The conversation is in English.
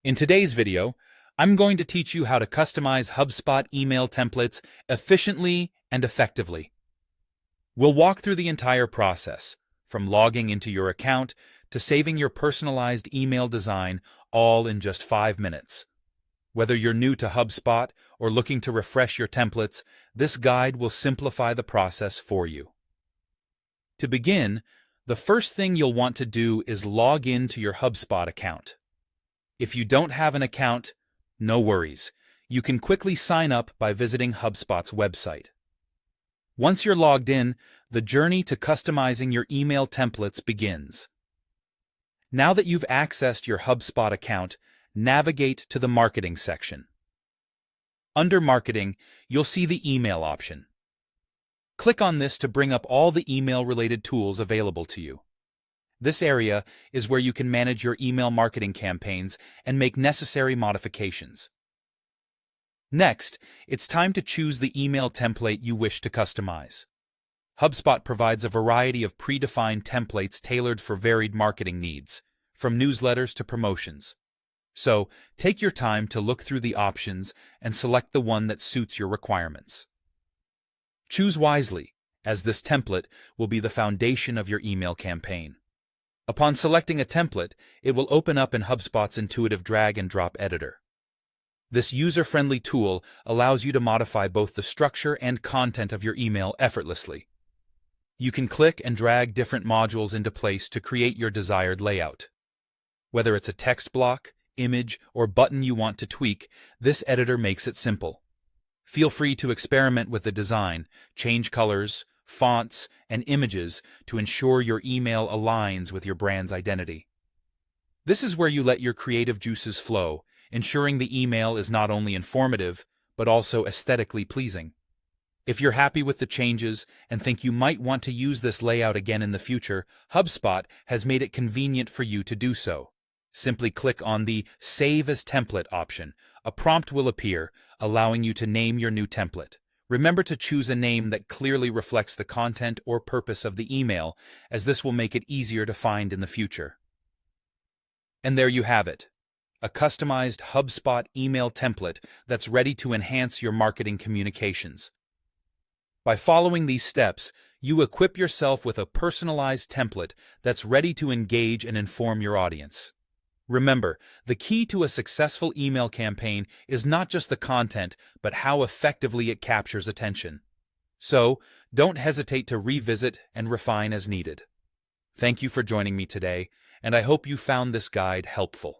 In today's video, I'm going to teach you how to customize HubSpot email templates efficiently and effectively. We'll walk through the entire process, from logging into your account to saving your personalized email design, all in just 5 minutes. Whether you're new to HubSpot or looking to refresh your templates, this guide will simplify the process for you. To begin, the first thing you'll want to do is log in to your HubSpot account. If you don't have an account, no worries. You can quickly sign up by visiting HubSpot's website. Once you're logged in, the journey to customizing your email templates begins. Now that you've accessed your HubSpot account, navigate to the Marketing section. Under Marketing, you'll see the Email option. Click on this to bring up all the email-related tools available to you. This area is where you can manage your email marketing campaigns and make necessary modifications. Next, it's time to choose the email template you wish to customize. HubSpot provides a variety of predefined templates tailored for varied marketing needs, from newsletters to promotions. So, take your time to look through the options and select the one that suits your requirements. Choose wisely, as this template will be the foundation of your email campaign. Upon selecting a template, it will open up in HubSpot's intuitive drag-and-drop editor. This user-friendly tool allows you to modify both the structure and content of your email effortlessly. You can click and drag different modules into place to create your desired layout. Whether it's a text block, image, or button you want to tweak, this editor makes it simple. Feel free to experiment with the design, change colors, fonts, and images to ensure your email aligns with your brand's identity. This is where you let your creative juices flow, ensuring the email is not only informative, but also aesthetically pleasing. If you're happy with the changes and think you might want to use this layout again in the future, HubSpot has made it convenient for you to do so. Simply click on the Save as Template option. A prompt will appear, allowing you to name your new template. Remember to choose a name that clearly reflects the content or purpose of the email, as this will make it easier to find in the future. And there you have it, a customized HubSpot email template that's ready to enhance your marketing communications. By following these steps, you equip yourself with a personalized template that's ready to engage and inform your audience. Remember, the key to a successful email campaign is not just the content, but how effectively it captures attention. So, don't hesitate to revisit and refine as needed. Thank you for joining me today, and I hope you found this guide helpful.